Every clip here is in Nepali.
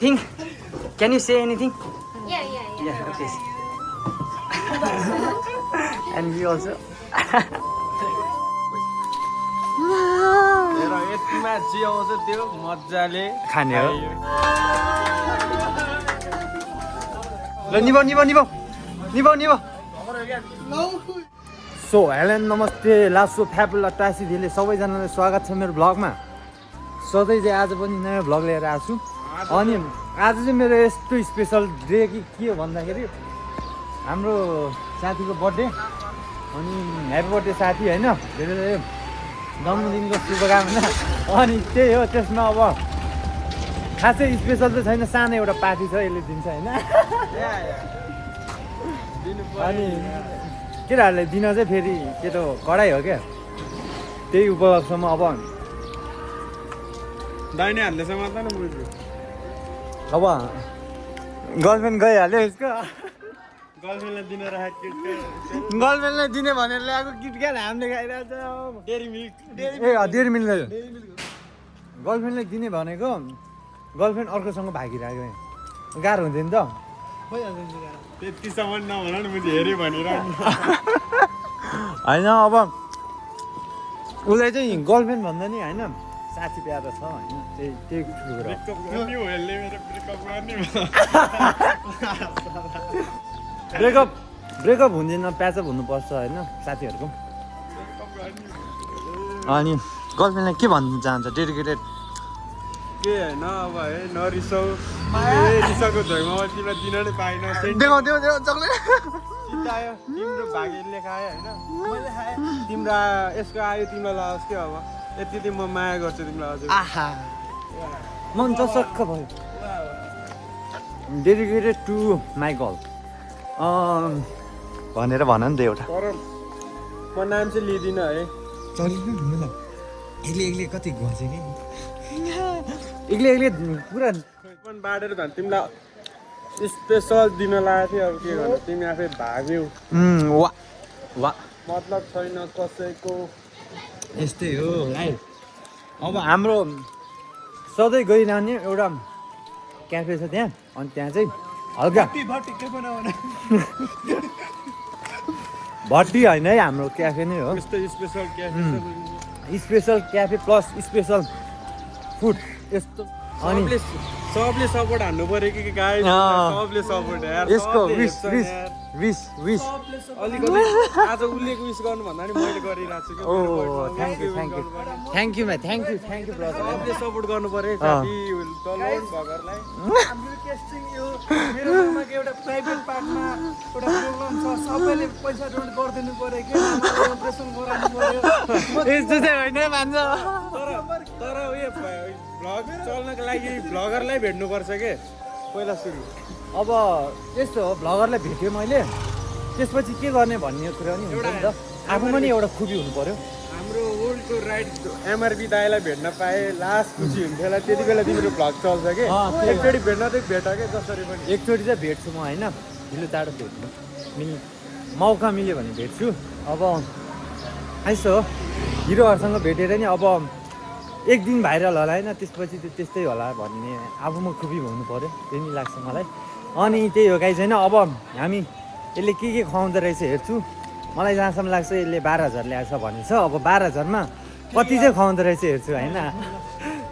Think? Can you say anything? Yeah. Yeah, okay. And we also. र यतिमा जे आउँछ त्यो मजाले खाने हो ल निभाउ सो हेलो नमस्ते लासो फ्याबुला टासी धेरै सबैजनालाई स्वागत छ मेरो ब्लगमा सधैँ चाहिँ आज पनि नयाँ ब्लग लिएर आएको छु अनि आज चाहिँ मेरो यस्तो स्पेसल डे के हो भन्दाखेरि हाम्रो साथीको बर्थडे अनि ह्याप्पी बर्थडे साथी होइन धेरै धेरै जन्मदिनको शुभकामना अनि त्यही हो त्यसमा अब खासै स्पेसल त छैन सानो एउटा पार्टी छ यसले दिन्छ होइन अनि केटाहरूले दिन चाहिँ फेरि के त कडाइ हो क्या त्यही उपलक्ष्यमा अब दाहिने हातले समात्न न बुझ्यो अब गर्लफ्रेन्ड गइहाल्यो यसको गर्लफ्रेन्डलाई दिन राखेको गर्लफ्रेन्डलाई दिने भनेर ल्याएको किटक्याट हामीले खाइरहेको छ डेरी मिल्क डेरी मिल्क गर्लफ्रेन्डलाई दिने भनेको गर्लफ्रेन्ड अर्कोसँग भागिरहेको गाह्रो हुन्थ्यो नि त त्यतिसम्म नभन न मैले हेऱ्यो भनेर होइन अब उसलाई चाहिँ गर्लफ्रेन्ड भन्दा नि होइन साथी प्यारो छ होइन त्यही कुरो ब्रेकअप गर्ने हो यसले मेरो ब्रेकअप गर्ने ब्रेकअप हुँदैन प्याचअप हुनुपर्छ होइन साथीहरूको अनि गर्लफ्रेन्डलाई के भन्न चाहन्छ डेडिकेटेड के होइन अब है नरिसाउ रिसाको झैमा तिमीलाई दिन नै पाएन देखाउ चक्लेट सिधा आयो तिम्रो भाग्यले खायो होइन तिम्रो यसको आयो तिमीलाई लगाओस् क्या अब यति म माया गर्छु तिमीलाई हजुर आहा मन चसक्क भयो डेडिकेटेड टु माई गर्ल भनेर भन नि त एउटा तर म नाम चाहिँ लिँदिनँ है चलिनु ल एक्लै कति घुन्छ कि एक्लै पुरा पनि बाँडेर भन् तिमीलाई स्पेसल दिन लगाएको थियो अब के गर्नु तिमी आफै भाग्यौ वा वा मतलब छैन कसैको यस्तै हो है अब हाम्रो सधैँ गइरहने एउटा क्याफे छ त्यहाँ अनि त्यहाँ चाहिँ हल्का भट्टी होइन है हाम्रो क्याफे नै हो यस्तो special special cafe plus special food यस्तो अनि सबले सपोर्ट हान्नु पर्यो कि गाई सबले सपोर्ट यार यसको विस अलिकति आज उसले विस गर्नु भन्दा नि मैले गरिरहेको छु ओ थ्याङ्क यू ब्रदर सबले सपोर्ट गर्नु पर्यो साथी तलवन भगरलाई हाम्रो केस्टिङ यो मेरो मामाको एउटा प्राइभेट पार्टमा एउटा प्रोग्राम छ सबैले पैसा डोनेट गरिदिनु पर्यो के अपरेसन गराउनु पर्यो यस्तो चाहिँ होइन मान्छ तर उयो भ्लग चल्नको लागि भ्लगरलाई भेट्नुपर्छ के पहिला सुरु अब यस्तो हो भ्लगरलाई भेट्यो मैले त्यसपछि के गर्ने भन्ने कुरा नि हुन्छ नि त आफूमा नि एउटा खुबी हुनु पर्यो हाम्रो वर्ल्डको राइट एमआरपी दाइलाई भेट्न पाएँ लास्ट खुसी हुन्थ्यो होला त्यति बेला तिम्रो भ्लग चल्छ कि एकचोटि भेट्न चाहिँ भेट क्या जसरी पनि एकचोटि चाहिँ भेट्छु म होइन ढिलो चाँडो भेट्नु मौका मिल्यो भने भेट्छु अब यस्तो हो हिरोहरूसँग भेटेर नि अब एक दिन भाइरल होला होइन त्यसपछि त त्यस्तै होला भन्ने आफूमा खुबी हुनु पर्यो त्यही नि लाग्छ मलाई अनि त्यही हो गाई छैन अब हामी यसले के खुवाउँदो रहेछ हेर्छु मलाई जहाँसम्म लाग्छ यसले 12,000 ल्याएको छ भने छ अब 12,000मा कति चाहिँ खुवाउँदो रहेछ हेर्छु होइन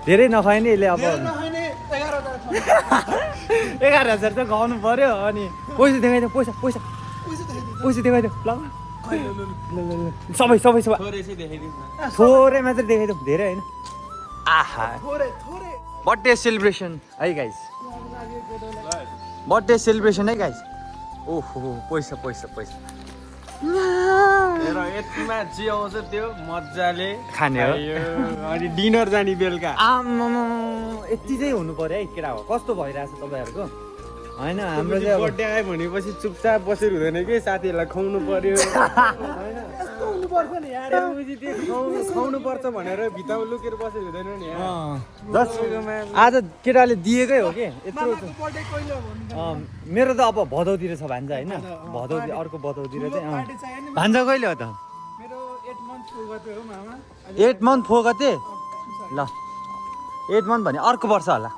धेरै नखुवायो नि यसले अब 11,000 चाहिँ खुवाउनु पर्यो अनि पैसा देखाइदियो पैसा देखाइदियो ल सबै थोरै मात्रै देखाइदिउँ धेरै होइन आहा बर्थडे सेलिब्रेसन है गाइस बर्थडे सेलिब्रेसन है गाइस ओहो पैसा र यतिमा जे आउँछ त्यो मजाले खाने हो अनि डिनर जाने बेलुका आम्मामा यति चाहिँ हुनु पर्यो है केटा हो कस्तो भइरहेछ तपाईँहरूको होइन हाम्रो चाहिँ बर्थडे आयो भनेपछि चुपचाप बसेर हुँदैन कि साथीहरूलाई खुवाउनु पर्यो यस्तो हुनुपर्छ नि यार खुवाउनु पर्छ भनेर भित्तामा लुकेर बसेर हुँदैन नि आज केटाले दिएकै हो कि यत्रो बर्थडे कहिले हो भन्नु मेरो त अब भदौतिर छ भान्जा होइन भदौतिर अर्को भदौतिर चाहिँ भान्जा कहिले हो त मेरो 8 मन्थ पुगो गते हो मामा 8 मन्थ 4 गते ल 8 मन्थ भने अर्को वर्ष होला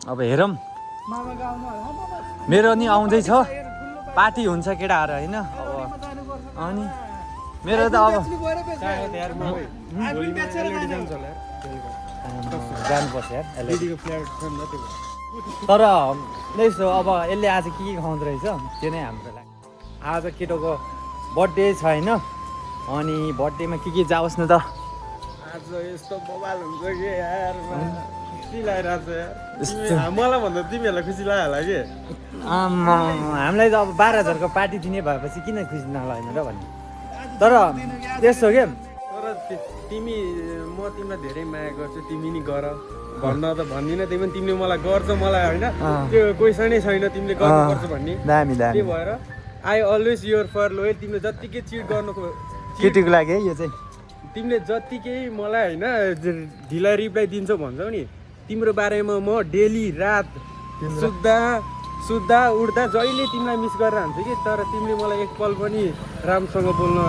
अब हेरौँ मामाको आउनु होला मामा मेरो नि आउँदैछ ठुलो पार्टी हुन्छ केटाहरू होइन अब पार्टीमा जानुपर्छ अनि मेरो त अब बेच्नु गएर बेच्नु सायद यार म आइफोन बेचेर एलइडी जाने जान्छ होला यार जानुपर्छ यार यसले। दिदीको फ्ल्याट छ नि त त्यो तर यसो अब यसले आज के खुवाउँदो रहेछ त्यो नै हाम्रो लागि आज केटोको बर्थडे छ होइन अनि बर्थडेमा के जाओस् न त आज यस्तो बवाल हुन्छ कि यार खुसी लागिरहेको छ यार यस्तो। मलाई भन्दा तिमीहरूलाई खुसी लाग्यो होला कि आम्मा, हामीलाई त अब 12,000को पार्टी दिने भएपछि किन खुसी नलाग्दैन र भन्ने तर त्यस्तो के तर तिमी म तिमीलाई धेरै माया गर्छु तिमी नि गर भन्न त भन्दिनँ त्यही पनि तिमीले मलाई गर्छ मलाई होइन त्यो क्वेसनै छैन तिमीले गर्नुपर्छ भन्ने दामी त्यही दामी भएर I always your for loyal तिमीले जत्तिकै चिट गर्नुको केटीको लागि है यो चाहिँ तिमीले जत्तिकै मलाई होइन ढिला रिप्लाई दिन्छौ भन्छौ नि तिम्रो बारेमा म डेली रात सुत्दा उठ्दा जहिले तिमीलाई मिस गरेर हान्छु कि तर तिमीले मलाई एक पल पनि राम्रोसँग बोल्न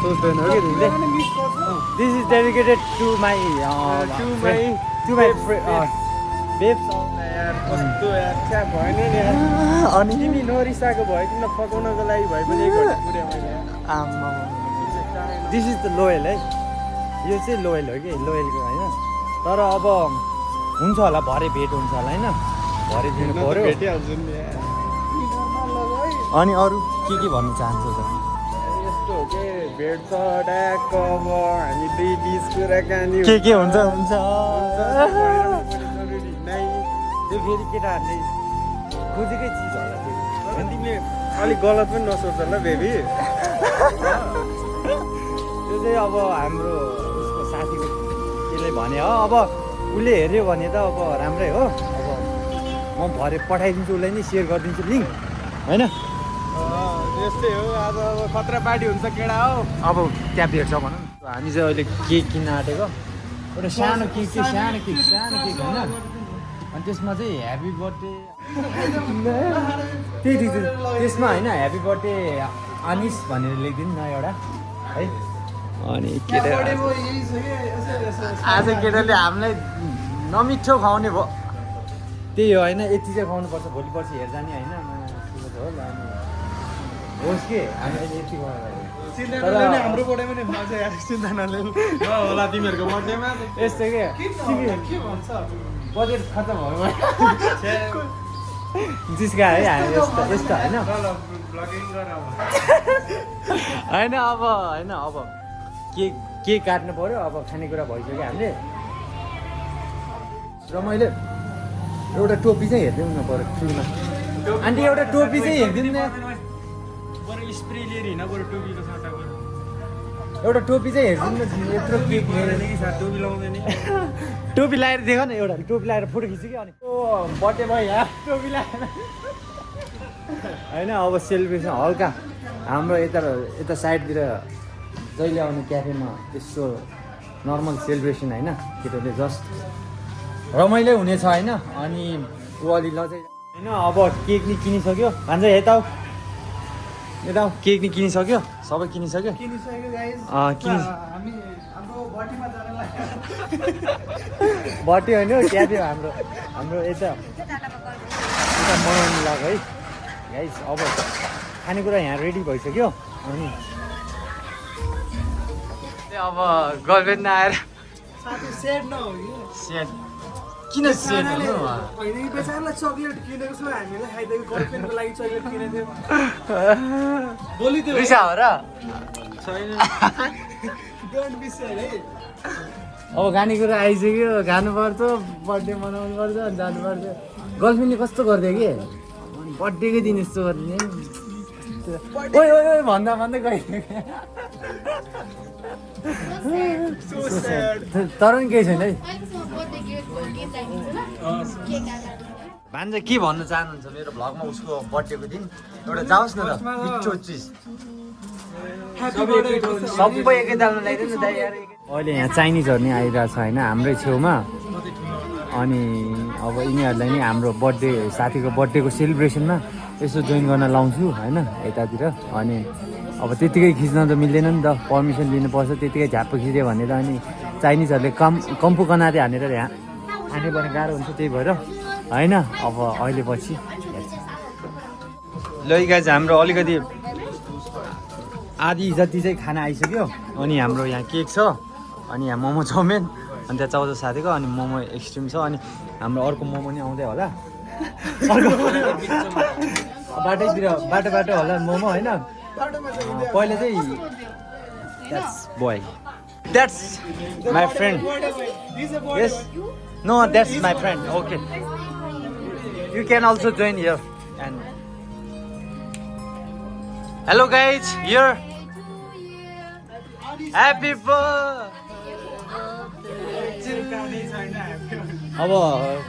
सोच्दैनौ कि तिमीले मिस गर्छु this is dedicated to my babes यार कस्तो यार छ्या भएन नि यार अनि तिमी नरिसाएको भए तिमीलाई फकाउनको लागि भए पनि 1 घन्टा पुऱ्यायो मैले यार। दिस इज द लोयल है यो चाहिँ लोयल हो कि लोयलको होइन तर अब हुन्छ होला भरे भेट हुन्छ होला होइन भरे दिनु भेट्न त पऱ्यो भेटिहाल्छु नि यार। अनि अरू के भन्न चाहन्छु त यस्तो हो कि भेट्छ ड्याक अब हामी दुई बिच कुराकानी के हुन्छ हुन्छ जरुरी नै त्यो फेरि केटाहरूले खोजेकै चिज होला त्यो अनि तिमीले अलिक गलत पनि नसोच ल बेबी त्यो चाहिँ अब हाम्रो उसको साथीको त्यसले भने हो अब उसले हेऱ्यो भने त अब राम्रै हो अब म भरे पठाइदिन्छु उसलाई नि सेयर गरिदिन्छु लिङ्क होइन त्यस्तै हो आज अब खतरा पार्टी हुन्छ केटा हो अब त्यहाँ भेट्छ भनौँ न हामी चाहिँ अहिले केक किन्न आँटेको एउटा सानो केक होइन अनि त्यसमा चाहिँ ह्याप्पी बर्थडे त्यही त्यसमा होइन ह्याप्पी बर्थडे अनिस भनेर लेखिदिनु न एउटा है अनि केटा आज केटाले हामीलाई नमिठो खुवाउने भयो त्यही हो होइन यति चाहिँ खुवाउनुपर्छ भोलि पर्सि हेर्दा नि होइन हो लाने होस् के हामी अहिले यति खुवाएर हाम्रो बर्थडेमा नि मजा आएर चिन्ता नलिनु होला तिमीहरूको बर्थडेमा यस्तो के के भन्छ बजेट खतम भयो जिस्का है हामी यस्तो यस्तो होइन ब्लगिङ गर होइन अब केक काट्नु पऱ्यो अब खानेकुरा भइसक्यो हामीले र मैले एउटा टोपी चाहिँ हेरिदिउँ न पऱ्यो फ्रीमा आन्टी एउटा टोपी चाहिँ हेरिदिनु न बरु स्प्रे लिएर हिँड बरु टोपीको साटा बरु एउटा टोपी चाहिँ हेरिदिनु न यत्रो केक लिएर कि साथ टोपी लाउँदैन टोपी लगाएर देख न एउटा टोपी लगाएर फोटो खिच्यो कि अनि बर्थडे भयो यहाँ टोपी लगाएर होइन अब सेलिब्रेसन हल्का हाम्रो यता साइडतिर जहिले आउने क्याफेमा त्यस्तो नर्मल सेलिब्रेसन होइन केटोले जस्ट रमाइलो हुनेछ होइन अनि ऊ अलि लजाइ होइन अब केक नि किनिसक्यो भान्जा यता केक नि किनिसक्यो सबै किनिसक्यो किनिसक्यो गाइस किनि हामी हाम्रो बर्थडेमा जानलाई बर्थडे होइन क्याफे हाम्रो यता मनाउनु लाग्यो है गाइस अब खानेकुरा यहाँ रेडी भइसक्यो अनि अब गर्लफ्रेन्ड आएर साथी सेड नहोगी सेट किन सेट हुनु होइन यो बेचारालाई चक्लेट किनेको छु हामीले खाइदिएको गर्लफ्रेन्डको लागि चक्लेट किनेको भोलि त्यो रिसा हो र छैन डोन्ट बी सेड है अब खानेकुरा आइसक्यो खानुपर्छ बर्थडे मनाउनु पर्छ अनि जानुपर्छ गर्लफ्रेन्डले कस्तो गरिदियो कि बर्थडेकै दिन यस्तो गरिदिने ओइ ओइ ओइ भन्दा गइदियो तर पनि केही छैन है भान्जा के भन्न चाहनुहुन्छ मेरो भ्लगमा उसको बर्थडेको दिन एउटा जाओस् न त मिठो चिज सबै एकैतालमा ल्याइदिनु दाइ यार अहिले यहाँ चाइनिजहरू नि आइरहेको छ होइन हाम्रै छेउमा अनि अब यिनीहरूलाई नि हाम्रो बर्थडे साथीको बर्थडेको सेलिब्रेसनमा यसो जोइन गर्न लाउँछु होइन यतातिर अनि अब त्यतिकै खिच्न त मिल्दैन नि त पर्मिसन लिनुपर्छ त्यतिकै झ्याप्प खिच्यो भने त अनि चाइनिजहरूले कम्फु कनारे हानेर यहाँ हान्यो भने गाह्रो हुन्छ त्यही भएर होइन अब अहिले पछि ल गाइज हाम्रो अलिकति आधी जति चाहिँ खाना आइसक्यो अनि हाम्रो यहाँ केक छ अनि यहाँ मोमो चाउमिन अनि त्यहाँ 14 साथीको अनि मोमो एक्सट्रिम छ अनि हाम्रो अर्को मोमो नि आउँदै होला बाटो होला मोमो होइन पहिला चाहिँ that's my friend yes no that's my friend okay you can also join here and hello guys here happy अब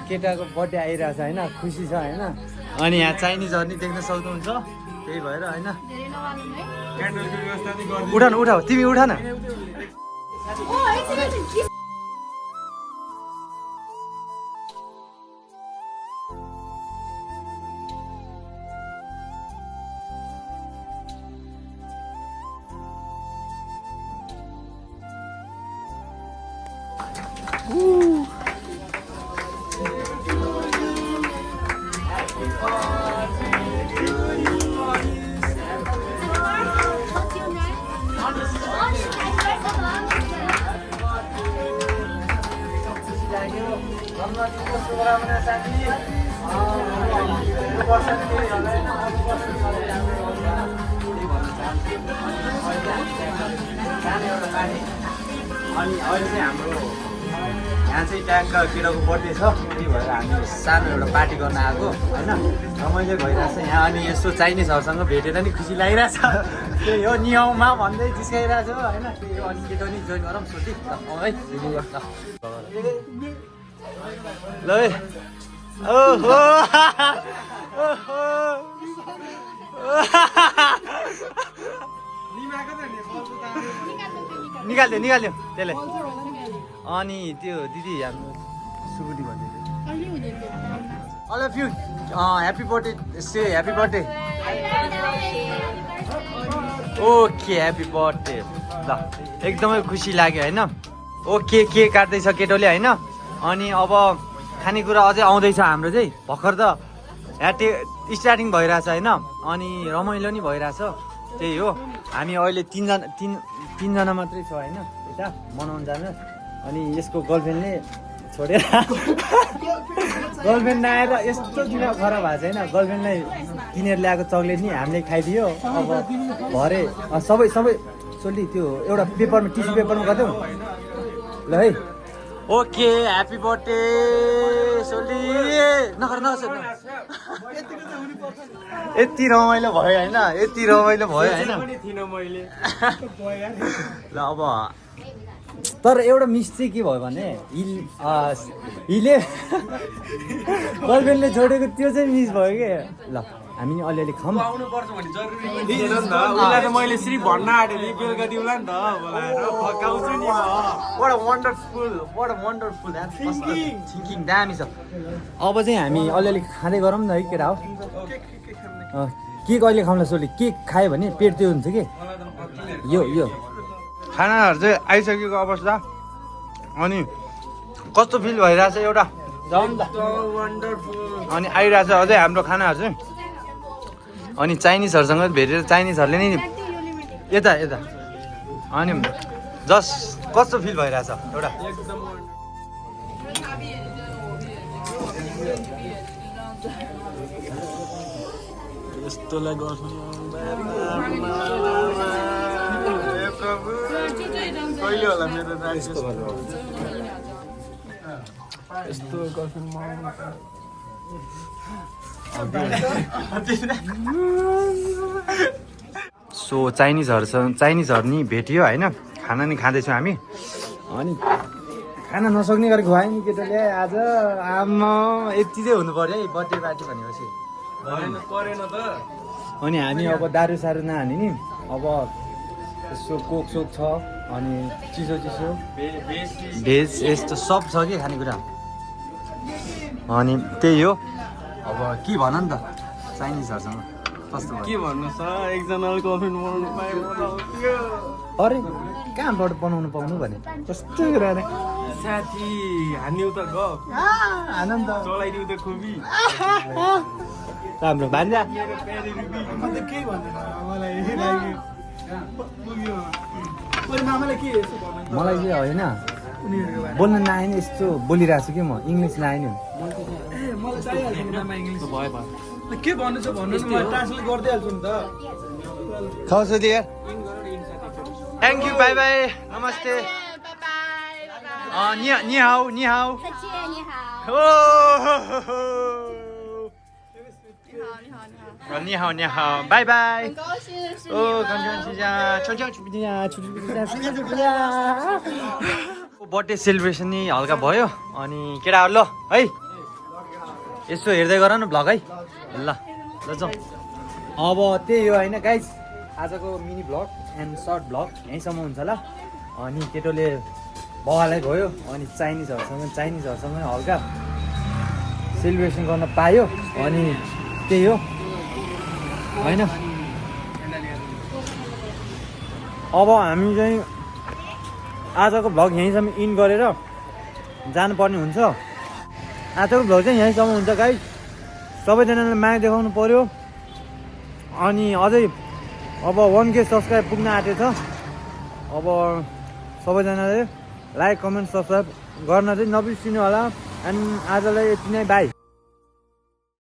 केटाको बर्थडे आइरहेछ होइन खुसी छ होइन अनि यहाँ चाइनिजहरू नि देख्न सक्नुहुन्छ त्यही भएर होइन उठा न उठा तिमी उठा न अनि अहिले चाहिँ हाम्रो यहाँ चाहिँ ट्याङ्क केटाको बर्थडे छ त्यही भएर हामी सानो एउटा पार्टी गर्न आएको होइन रमाइलो भइरहेछ यहाँ अनि यस्तो चाइनिजहरूसँग भेटेर नि खुसी लागिरहेछ त्यही हो नियाउमा भन्दै जिस्काइरहेछ होइन त्यही हो अनि केटा नि जोइन गरौँ सोधी है ल है ओहो निकाल्यो त्यसले अनि त्यो दिदी हाम्रो सुकुटी भन्दै all of you happy birthday से happy birthday okay happy birthday ल एकदमै खुसी लाग्यो होइन ओके केक काट्दैछ केटोले होइन अनि अब खानेकुरा अझै आउँदैछ हाम्रो चाहिँ भर्खर त यहाँ स्टार्टिङ भइरहेछ होइन अनि रमाइलो नि भइरहेछ त्यही हो हामी अहिले तिनजना मात्रै छ होइन यता मनाउनु जानु अनि यसको गर्लफ्रेन्डले छोडेर गर्लफ्रेन्ड नआएर यस्तो दिन खराब भएको छ होइन गर्लफ्रेन्डलाई किनेर ल्याएको चक्लेट नि हामीले खाइदियो अब भरे सबै सोल्टी त्यो एउटा पेपरमा टिस्यु पेपरमा गरिदेऊ ल है ओके ह्याप्पी बर्थडे सोल्टी यति रमाइलो भयो होइन ल अब तर एउटा मिस चाहिँ के भयो भने हिले गर्लफ्रेन्डले छोडेको त्यो चाहिँ मिस भयो कि ल हामी नि अलिअलि खाऊँ आउनुपर्छ भन्ने जरुरी पनि छैन नि त उसलाई त मैले सिर्फ भन्न आँटेँ नि बेलुका दिउँला नि त बोलाएर फकाउँछु नि what a wonderful थिङ्किङ दामी छ अब चाहिँ हामी अलिअलि खाँदै गरौँ न है केटा हो केक अहिले खाउँला सोली केक खायो भने पेट त्यो हुन्छ कि यो खानाहरू चाहिँ आइसकेको अवस्था अनि कस्तो फिल भइरहेछ एउटा जाउँ न त अनि आइरहेछ अझै हाम्रो खानाहरू चाहिँ अनि चाइनिजहरूसँग भेटेर चाइनिजहरूले नि यता अनि जस्ट कस्तो फिल भइरहेछ एउटा यस्तोलाई गर्नु कहिले होला मेरो यस्तो सो चाइनिजहरू नि भेटियो होइन खाना नि खाँदैछौँ हामी अनि खाना नसक्ने गरी खुवायो नि केटाले आज आमा यति चाहिँ हुनु पर्यो है बर्थडे पार्टी भनेपछि अनि हामी अब दारू सारू नहाल्ने नि अब यसो कोक सोक छ अनि चिसो भेज यस्तो सब छ कि खानेकुरा अनि त्यही हो अब के भन नि त चाइनिजहरूसँग कस्तो के भन्नु छ एकजनाले गर्लफ्रेन्ड बनाउनु पाए अरे कहाँबाट बनाउनु पाउनु भने कस्तो कुरा रे साथी हान्यौ त गफ आनन्द चलाइदिउ त खुबी राम्रो भान्जा म त केही भन्दैन मलाई लाग्यो पुग्यो अरे मामाले के यसो भन्नु मलाई चाहिँ होइन उनीहरूको बारे बोल्न नआएन यस्तो बोलिरहेको छु कि म इङ्ग्लिस नआएन ए मलाई चाहिहाल्छ नि मामा इङ्ग्लिस भयो के भन्नु छ भन्नु न म ट्रान्सलेट गर्दै हाल्छु नि त खाओस् दिया थ्याङ्क यू बाई बाई नमस्ते नि हाउ नि हाउ 再见，你好。 ओ 你好，你好，你好。你好你好拜拜很高兴认识你哦们。感谢谢谢悄悄去बिदिया छुट्टी बिदिया बर्थडे सेलिब्रेसन नि हल्का भयो अनि केटाहरु ल है यसो हेर्दै गर न भ्लग है ल ल जाऊ अब त्यही हो हैन गाइस आजको mini vlog and short vlog यहीँसम्म हुन्छ ल अनि केटोले बगालाई गयो अनि चाइनिजहरूसँग हल्का सेलिब्रेसन गर्न पायो अनि त्यही हो हैन अब हामी चाहिँ आजको भ्लग यहीँसम्म इन गरेर जानुपर्ने हुन्छ आजको भ्लग चाहिँ यहीँसम्म हुन्छ गाइस सबैजनाले माया देखाउनु पर्यो अनि अझै अब 1K सब्सक्राइब पुग्न आँटेको छ अब सबैजनाले लाइक कमेन्ट सब्सक्राइब गर्न चाहिँ नबिर्सिनु होला एन्ड आजलाई यति नै बाई